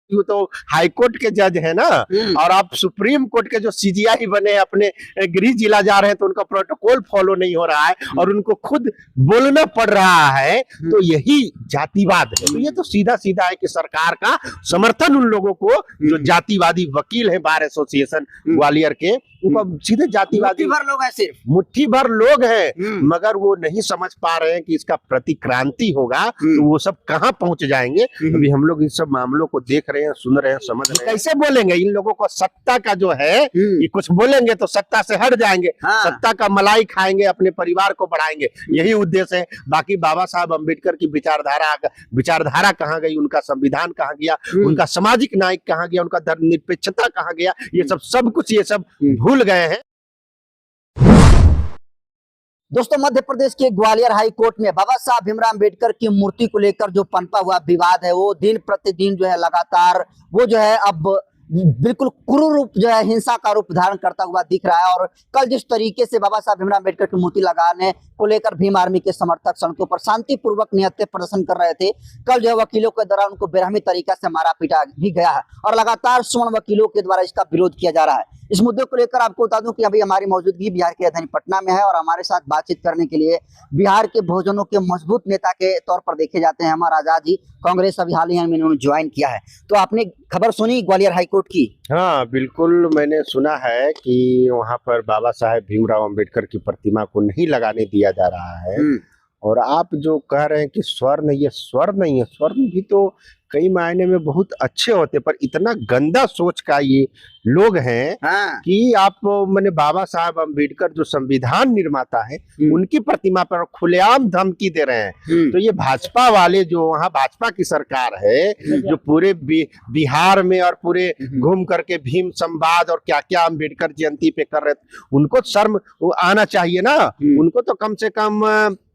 वो तो high court के जज है ना, और आप सुप्रीम कोर्ट के जो सीजीआई बने अपने गृह जिला जा रहे हैं तो उनका प्रोटोकॉल फॉलो नहीं हो रहा है और उनको खुद बोलना पड़ रहा है, तो यही जातिवाद है। तो ये तो सीधा सीधा है कि सरकार का समर्थन उन लोगों को जो जातिवादी वकील है बार एसोसिएशन ग्वालियर के, उनको सीधे जातिवादी मुट्ठी भर लोग हैं, सिर्फ मुट्ठी भर लोग हैं, मगर वो नहीं समझ पा रहे हैं कि इसका प्रतिक्रांति होगा तो वो सब कहां पहुंच जाएंगे। अभी हम लोग इन सब मामलों को देख रहे हैं, सुन रहे हैं, समझ रहे हैं। कैसे बोलेंगे इन लोगों को सत्ता का जो है, ये कुछ बोलेंगे तो सत्ता से हट जाएंगे, सत्ता का मलाई खाएंगे, अपने परिवार को बढ़ाएंगे, यही उद्देश्य है। बाकी बाबा साहब अम्बेडकर की विचारधारा कहाँ गई, उनका संविधान कहाँ गया, उनका सामाजिक न्याय कहाँ गया, उनका धर्मनिरपेक्षता कहाँ गया, ये सब कुछ ये सब भूल गए हैं। दोस्तों, मध्य प्रदेश के ग्वालियर हाई कोर्ट में बाबा साहब भीमराव अम्बेडकर की मूर्ति को लेकर जो पनपा हुआ विवाद है, वो दिन प्रतिदिन जो है लगातार वो जो है अब बिल्कुल क्रूर रूप जो है हिंसा का रूप धारण करता हुआ दिख रहा है। और कल जिस तरीके से बाबा साहब भीमराव अम्बेडकर की मूर्ति लगाने को लेकर भीम आर्मी के समर्थक सड़कों पर शांतिपूर्वक निहत्थे प्रदर्शन कर रहे थे, कल जो है वकीलों के द्वारा उनको बेरहमी तरीका से मारा पीटा भी गया है और लगातार स्वर्ण वकीलों के द्वारा इसका विरोध किया जा रहा है। इस मुद्दे को लेकर आपको बता दूं कि अभी हमारी मौजूदगी बिहार की राजधानी पटना में है और हमारे साथ बातचीत करने के लिए बिहार के बहुजनों के मजबूत नेता के तौर पर देखे जाते हैं हमारा आजाद जी। कांग्रेस अभी हाल ही में इन्होंने ज्वाइन किया है, तो आपने खबर सुनी ग्वालियर हाईकोर्ट की? हाँ बिल्कुल, मैंने सुना है कि वहां पर बाबा साहेब भीमराव अम्बेडकर की प्रतिमा को नहीं लगाने दिया जा रहा है। और आप जो कह रहे हैं कि स्वर्ण, ये स्वर्ण नहीं है, स्वर्ण भी तो कई मायने में बहुत अच्छे होते, पर इतना गंदा सोच का ये लोग हैं कि आप मैंने बाबा साहब अम्बेडकर जो संविधान निर्माता है उनकी प्रतिमा पर खुलेआम धमकी दे रहे हैं। तो ये भाजपा वाले जो वहाँ भाजपा की सरकार है जो पूरे बिहार में और पूरे घूम करके भीम संवाद और क्या क्या अम्बेडकर जयंती पे कर रहे थे, उनको शर्म आना चाहिए ना। उनको तो कम से कम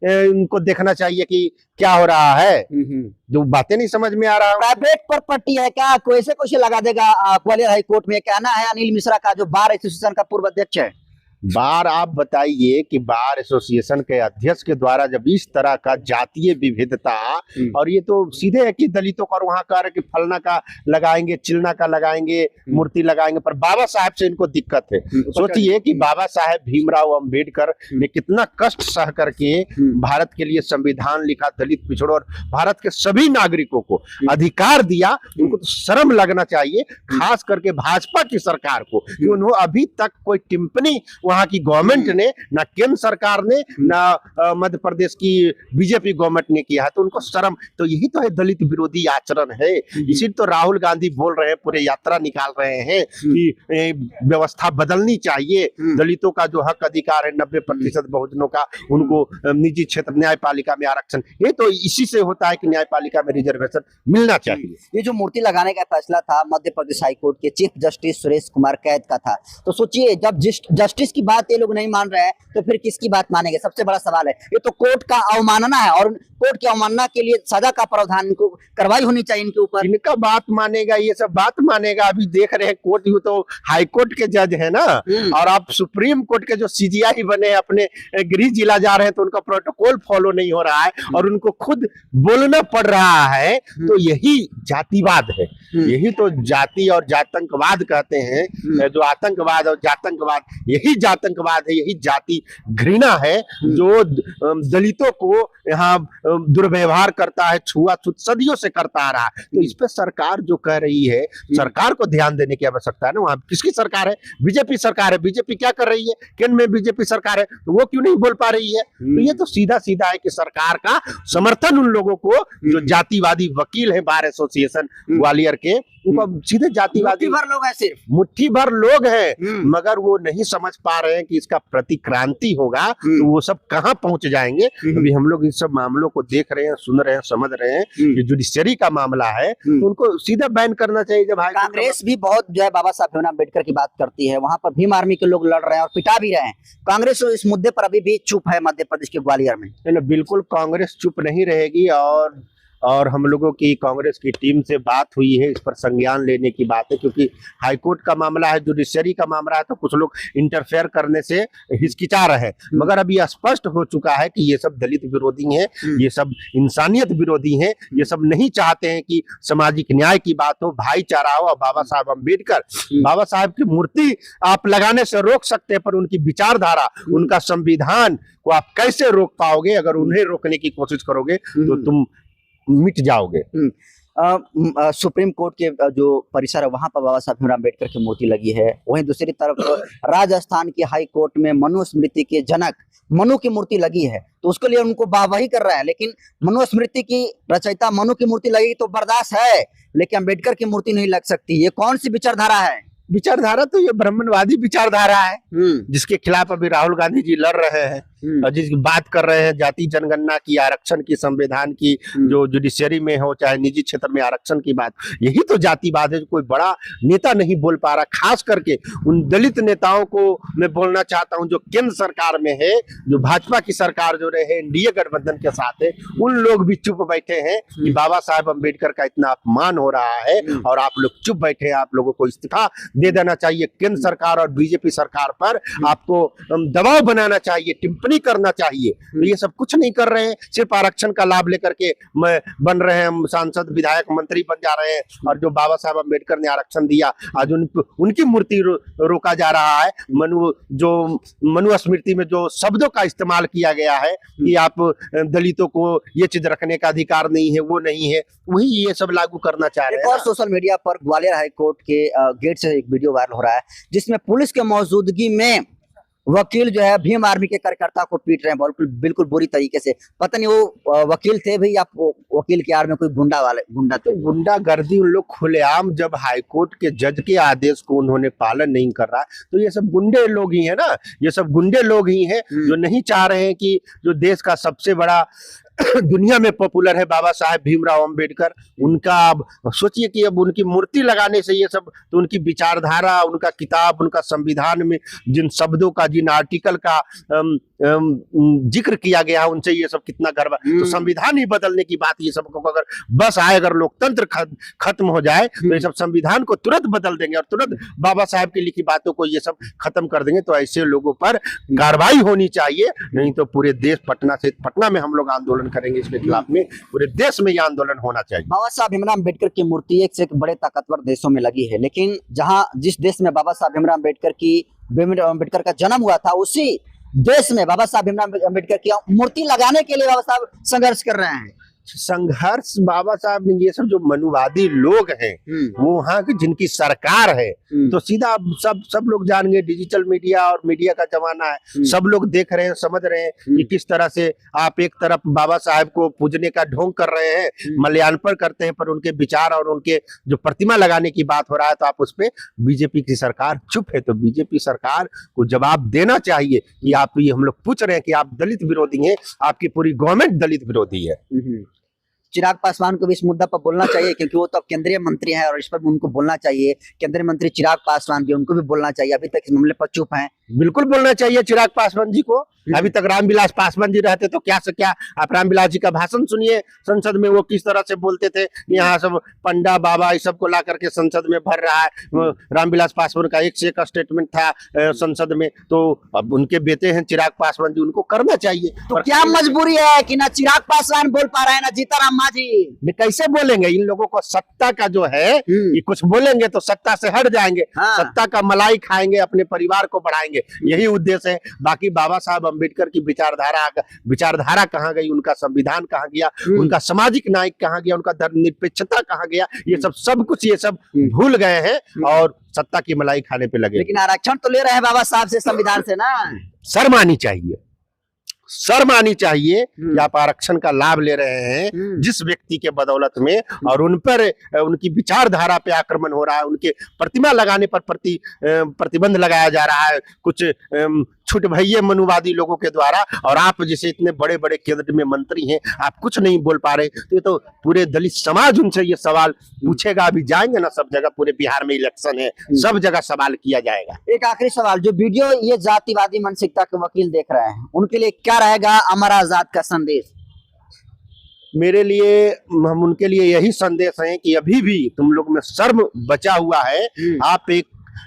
उनको देखना चाहिए कि क्या हो रहा है, जो बातें नहीं समझ में आ रहा। प्राइवेट प्रॉपर्टी है क्या, कोई से लगा देगा ग्वालियर हाई कोर्ट में? कहना है अनिल मिश्रा का, जो बार एसोसिएशन का पूर्व अध्यक्ष है। बार आप बताइए कि बार एसोसिएशन के अध्यक्ष के द्वारा जब इस तरह का जातीय विविधता, और ये तो सीधे है कि दलितों का, और वहां कह रहे कि फलना का लगाएंगे, चिलना का लगाएंगे, मूर्ति लगाएंगे, पर बाबा साहब से इनको दिक्कत है। सोचिए कि बाबा साहब भीमराव अम्बेडकर ने कितना कष्ट सह करके भारत के लिए संविधान लिखा, दलित पिछड़ों और भारत के सभी नागरिकों को अधिकार दिया। उनको तो शर्म लगना चाहिए, खास करके भाजपा की सरकार को, कि उन्होंने अभी तक कोई टिप्पणी वहां की गवर्नमेंट ने, ना केंद्र सरकार ने, ना मध्य प्रदेश की बीजेपी गवर्नमेंट ने किया है, तो उनको शर्म। तो यही तो है दलित विरोधी आचरण है। इसी तो राहुल गांधी बोल रहे हैं, पूरे यात्रा निकाल रहे हैं कि व्यवस्था बदलनी चाहिए, दलितों का जो हक अधिकार है 90% बहुजनों का, उनको निजी क्षेत्र न्यायपालिका में आरक्षण, ये तो इसी से होता है कि न्यायपालिका में रिजर्वेशन मिलना चाहिए। ये जो मूर्ति लगाने का फैसला था मध्य प्रदेश हाईकोर्ट के चीफ जस्टिस सुरेश कुमार कैद का था, तो सोचिए जब जस्टिस की बात ये लोग नहीं मान रहे हैं तो फिर किसकी बात मानेंगे? सबसे बड़ा सवाल है। ये तो कोर्ट का अवमानना है और कोर्ट की अवमानना के लिए सजा का प्रावधान, इनको कार्रवाई होनी चाहिए इनके ऊपर। इनका बात मानेगा, ये सब बात मानेगा? अभी देख रहे हैं कोर्ट, ये तो हाई कोर्ट के जज है ना, और आप सुप्रीम कोर्ट के जो सीजीआई बने अपने गृह जिला जा रहे हैं तो उनका प्रोटोकॉल फॉलो नहीं हो रहा है और उनको खुद बोलना पड़ रहा है, तो यही जातिवाद है। यही तो जाति और जातंकवाद कहते हैं, जो आतंकवाद और जातंकवाद, यही जातंकवाद है, यही जाति घृणा है जो दलितों को यहाँ दुर्व्यवहार करता है, छुआछूत सदियों से करता आ रहा है। तो इस पे सरकार जो कह रही है, सरकार को ध्यान देने की आवश्यकता है ना। वहां किसकी सरकार है? बीजेपी सरकार है। बीजेपी क्या कर रही है? केंद्र में बीजेपी सरकार है, तो वो क्यों नहीं बोल पा रही है? तो ये तो सीधा सीधा है कि सरकार का समर्थन उन लोगों को जो जातिवादी वकील है बार एसोसिएशन ग्वालियर के, उनको सीधे जातिवादी मुट्ठी भर लोग हैं, सिर्फ मुट्ठी भर लोग हैं, मगर वो नहीं समझ पा रहे हैं कि इसका प्रतिक्रांति होगा तो वो सब कहां पहुंच जाएंगे। अभी हम लोग इन सब मामलों को देख रहे हैं, सुन रहे हैं, समझ रहे हैं कि जुडिशरी का मामला है, तो उनको सीधा बैन करना चाहिए। जब कांग्रेस भी बहुत जो है बाबा साहब भीमराव अम्बेडकर की बात करती है, वहां पर भीम आर्मी के लोग लड़ रहे हैं और पिटा भी रहे हैं। कांग्रेस इस मुद्दे पर अभी भी चुप है मध्य प्रदेश के ग्वालियर में? बिल्कुल कांग्रेस चुप नहीं रहेगी। और और हम लोगों की कांग्रेस की टीम से बात हुई है, इस पर संज्ञान लेने की बात है, क्योंकि हाईकोर्ट का मामला है, जुडिशरी का मामला है, तो कुछ लोग इंटरफेयर करने से हिचकिचा रहे हैं। मगर अब ये स्पष्ट हो चुका है कि ये सब दलित विरोधी हैं, ये सब इंसानियत विरोधी हैं, ये सब नहीं चाहते हैं कि सामाजिक न्याय की बात हो, भाईचारा हो। और बाबा साहब अम्बेडकर, बाबा साहब की मूर्ति आप लगाने से रोक सकते हैं, पर उनकी विचारधारा, उनका संविधान को आप कैसे रोक पाओगे? अगर उन्हें रोकने की कोशिश करोगे तो तुम मिट जाओगे। सुप्रीम कोर्ट के जो परिसर है वहां पर बाबा साहब भीमराव अम्बेडकर की मूर्ति लगी है। वहीं दूसरी तरफ राजस्थान की हाई कोर्ट में मनुस्मृति के जनक मनु की मूर्ति लगी है, तो उसके लिए उनको वाहवाही कर रहे हैं। लेकिन मनुस्मृति की रचयिता मनु की मूर्ति लगी तो बर्दाश्त है, लेकिन अम्बेडकर की मूर्ति नहीं लग सकती। ये कौन सी विचारधारा है? विचारधारा तो ये ब्राह्मणवादी विचारधारा है, जिसके खिलाफ अभी राहुल गांधी जी लड़ रहे हैं और जिसकी बात कर रहे हैं जाति जनगणना की, आरक्षण की, संविधान की, जो जुडिशरी में हो चाहे निजी क्षेत्र में आरक्षण की बात। यही तो जातिवाद है, कोई बड़ा नेता नहीं बोल पा रहा। खास करके उन दलित नेताओं को मैं बोलना चाहता हूं जो केंद्र सरकार में है, जो भाजपा की सरकार जो रहे एनडीए गठबंधन के साथ है, उन लोग भी चुप बैठे हैं कि बाबा साहब अम्बेडकर का इतना अपमान हो रहा है और आप लोग चुप बैठे हैं। आप लोगों को इस्तीफा दे देना चाहिए। केंद्र सरकार और बीजेपी सरकार पर आपको दबाव बनाना चाहिए, टिप्पणी करना चाहिए। तो ये सब कुछ नहीं कर रहे हैं, सिर्फ आरक्षण का लाभ लेकर के बन रहे हैं, सांसद विधायक मंत्री बन जा रहे हैं। और जो बाबा साहब अम्बेडकर ने आरक्षण दिया, आज उनकी मूर्ति रोका जा रहा है। मनुस्मृति में जो शब्दों का इस्तेमाल किया गया है कि आप दलितों को ये चीज रखने का अधिकार नहीं है, वो नहीं है, वही ये सब लागू करना चाह रहे हैं। और सोशल मीडिया पर ग्वालियर हाई कोर्ट के गेट से एक वीडियो वायरल हो रहा है, जिसमें पुलिस के मौजूदगी में वकील जो है भीम आर्मी के कार्यकर्ता को पीट रहे हैं बिल्कुल बुरी तरीके से। पता नहीं वो वकील थे भी या वकील के आड़ में कोई गुंडा थे। गुंडागर्दी उन लोग खुलेआम, जब हाईकोर्ट के जज के आदेश को उन्होंने पालन नहीं कर रहा, तो ये सब गुंडे लोग ही हैं ना, ये सब गुंडे लोग ही हैं जो नहीं चाह रहे हैं कि जो देश का सबसे बड़ा दुनिया में पॉपुलर है बाबा साहेब भीमराव अंबेडकर, उनका अब सोचिए कि अब उनकी मूर्ति लगाने से ये सब, तो उनकी विचारधारा, उनका किताब, उनका संविधान में जिन शब्दों का, जिन आर्टिकल का जिक्र किया गया, उनसे ये सब कितना गर्व है। तो संविधान ही बदलने की बात, ये सब को अगर बस आए, अगर लोकतंत्र खत्म हो जाए तो ये सब संविधान को तुरंत बदल देंगे और तुरंत बाबा साहेब की लिखी बातों को ये सब खत्म कर देंगे। तो ऐसे लोगों पर कार्रवाई होनी चाहिए, नहीं तो पूरे देश, पटना में हम लोग आंदोलन करेंगे इसके खिलाफ में, पूरे देश में यह आंदोलन होना चाहिए। बाबा साहब भीमराव अम्बेडकर की मूर्ति एक से एक बड़े ताकतवर देशों में लगी है, लेकिन जिस देश में बाबा साहब भीमराव अम्बेडकर का जन्म हुआ था, उसी देश में बाबा साहब भीमराव अम्बेडकर की मूर्ति लगाने के लिए बाबा साहब संघर्ष कर रहे हैं। संघर्ष बाबा साहब ने, ये सब जो मनुवादी लोग हैं, वो वहाँ की जिनकी सरकार है, तो सीधा सब लोग जान गए। डिजिटल मीडिया और मीडिया का जमाना है, सब लोग देख रहे हैं, समझ रहे हैं कि किस तरह से आप एक तरफ बाबा साहब को पूजने का ढोंग कर रहे हैं, मल्यार्पण करते हैं, पर उनके विचार और उनके जो प्रतिमा लगाने की बात हो रहा है, तो आप उस पर बीजेपी की सरकार चुप है। तो बीजेपी सरकार को जवाब देना चाहिए कि आप, ये हम लोग पूछ रहे हैं कि आप दलित विरोधी हैं, आपकी पूरी गवर्नमेंट दलित विरोधी है। चिराग पासवान को भी इस मुद्दा पर बोलना चाहिए, क्योंकि वो तो अब केंद्रीय मंत्री हैं और इस पर उनको बोलना चाहिए। केंद्रीय मंत्री चिराग पासवान भी, उनको भी बोलना चाहिए। अभी तक इस मामले पर चुप हैं। बिल्कुल बोलना चाहिए चिराग पासवान जी को। अभी तक रामविलास पासवान जी रहते तो क्या से क्या, आप रामविलास जी का भाषण सुनिए संसद में, वो किस तरह से बोलते थे। यहाँ सब पंडा बाबा इस सब को ला करके संसद में भर रहा है। रामविलास पासवान का एक से एक स्टेटमेंट था संसद में, तो अब उनके बेटे हैं चिराग पासवान जी, उनको करना चाहिए। तो क्या मजबूरी है कि ना चिराग पासवान बोल पा रहे हैं, ना जीताराम मांझी? कैसे बोलेंगे? इन लोगों को सत्ता का जो है, ये कुछ बोलेंगे तो सत्ता से हट जाएंगे। सत्ता का मलाई खाएंगे, अपने परिवार को बढ़ाएंगे, यही उद्देश्य है। बाकी बाबा साहब अम्बेडकर की विचारधारा कहाँ गई, उनका संविधान कहाँ गया, उनका सामाजिक न्याय कहाँ गया, उनका धर्मनिरपेक्षता कहाँ गया, ये सब कुछ ये सब भूल गए हैं और सत्ता की मलाई खाने पे लगे। लेकिन आरक्षण तो ले रहे हैं बाबा साहब से, संविधान से ना। शर्म आनी चाहिए, शर्म आनी चाहिए कि आप आरक्षण का लाभ ले रहे हैं जिस व्यक्ति के बदौलत में, और उन पर, उनकी विचारधारा पे आक्रमण हो रहा है, उनके प्रतिमा लगाने पर प्रतिबंध लगाया जा रहा है कुछ छुट भैये मनुवादी लोगों के द्वारा। और आप जैसे इतने बड़े बड़े केंद्र में मंत्री हैं, आप कुछ नहीं बोल पा रहे। तो ये तो पूरे दलित समाज उनसे ये सवाल पूछेगा। अभी जाएंगे ना सब जगह, पूरे बिहार में इलेक्शन है, सब जगह सवाल किया जाएगा। एक आखिरी सवाल, जो वीडियो ये जातिवादी मानसिकता के वकील देख रहे हैं, उनके लिए क्या रहेगा अमर आजाद का संदेश? मेरे लिए, हम उनके लिए यही संदेश है कि अभी भी तुम लोग में शर्म बचा हुआ है। आप एक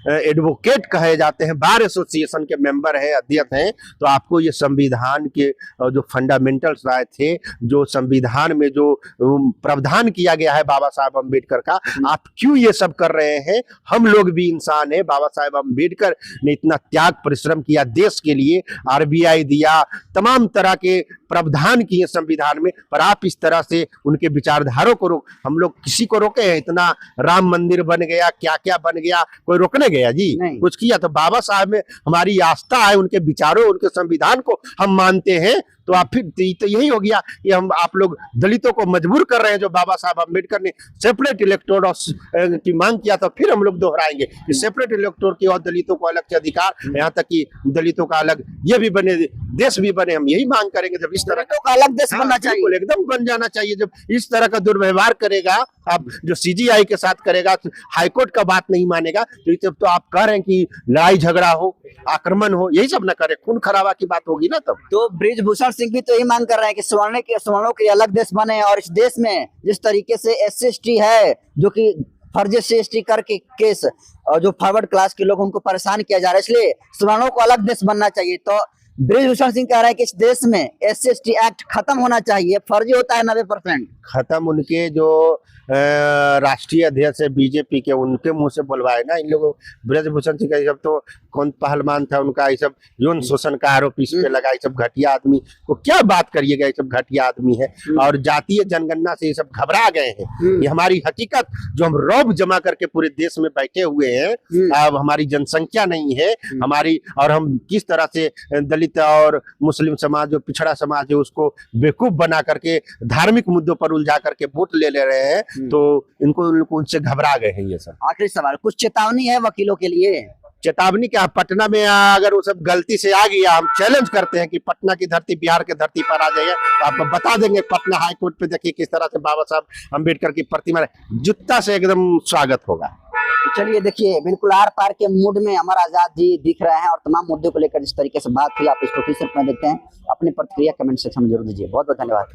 एडवोकेट कहे जाते हैं, बार एसोसिएशन के मेंबर हैं, अध्यक्ष हैं, तो आपको ये संविधान के जो फंडामेंटल्स राय थे, जो संविधान में जो प्रावधान किया गया है बाबा साहब अम्बेडकर का, आप क्यों ये सब कर रहे हैं? हम लोग भी इंसान हैं। बाबा साहब अम्बेडकर ने इतना त्याग परिश्रम किया देश के लिए, आरबीआई दिया, तमाम तरह के प्रावधान किए संविधान में, पर आप इस तरह से उनके विचारधारों को रोक, हम लोग किसी को रोके हैं? इतना राम मंदिर बन गया, क्या क्या बन गया, कोई रोकने गया जी? कुछ किया? तो बाबा साहब में हमारी आस्था है, उनके विचारों, उनके संविधान को हम मानते हैं। तो आप फिर तो यही हो गया कि हम आप लोग दलितों को मजबूर कर रहे हैं। जो बाबा साहब अम्बेडकर ने सेपरेट इलेक्टोरल की मांग किया था, फिर हम लोग दोहराएंगे कि सेपरेट इलेक्टोरल की और दलितों को अलग से अधिकार, यहाँ तक कि दलितों का अलग ये भी बने, देश भी बने। हम यही मांग करेंगे जब इस तरह का अलग देश बनना चाहिए, एकदम बन जाना चाहिए। जब इस तरह का दुर्व्यवहार करेगा, आप जो सीजीआई के साथ करेगा, हाईकोर्ट का बात नहीं मानेगा, तो आप कह रहे हैं कि लड़ाई झगड़ा हो, आक्रमण हो, यही सब ना करे, खून खराबा की बात होगी ना। तब तो बृजभूषण सिंह भी तो यही मांग कर रहे हैं कि सवर्णों के अलग देश बने, और इस देश में जिस तरीके से SC/ST है, जो कि फर्जी SC/ST करके केस, और जो फॉरवर्ड क्लास के लोग उनको परेशान किया जा रहा है, इसलिए सवर्णों को अलग देश बनना चाहिए। तो बृजभूषण सिंह कह रहे हैं कि इस देश में SC/ST एक्ट खत्म होना चाहिए, फर्जी होता है 90%। खत्म उनके जो राष्ट्रीय अध्यक्ष है बीजेपी के, उनके मुंह से बुलवाए ना इन लोगों। बृजभूषण सिंह का सब तो कौन पहलवान था उनका, ये सब यौन शोषण का आरोप इस पे लगा। ये सब घटिया आदमी को क्या बात करिएगा, ये सब घटिया आदमी है। और जातीय जनगणना से ये सब घबरा गए हैं। ये हमारी हकीकत जो हम रौब जमा करके पूरे देश में बैठे हुए हैं, अब हमारी जनसंख्या नहीं है हमारी, और हम किस तरह से दलित और मुस्लिम समाज, जो पिछड़ा समाज है, उसको बेवकूफ बना करके धार्मिक मुद्दों पर उलझा करके वोट ले ले रहे हैं। तो इनको उनसे घबरा गए हैं ये सब। आखिरी सवाल, कुछ चेतावनी है वकीलों के लिए? चेतावनी क्या, पटना में अगर वो सब गलती से आ गया, हम चैलेंज करते हैं कि पटना की धरती बिहार की धरती पर आ जाएगा, तो आप बता देंगे पटना हाई कोर्ट पे देखिए किस तरह से बाबा साहब अम्बेडकर की प्रतिमा जुत्ता से एकदम स्वागत होगा। चलिए देखिए, बिल्कुल आर पार के मूड में अमर आजाद जी दिख रहे हैं, और तमाम मुद्दों को लेकर जिस तरीके से बात हुई, आप इसको किस रूप में देखते हैं? अपनी प्रतिक्रिया कमेंट सेक्शन में जरूर दीजिए। बहुत बहुत धन्यवाद।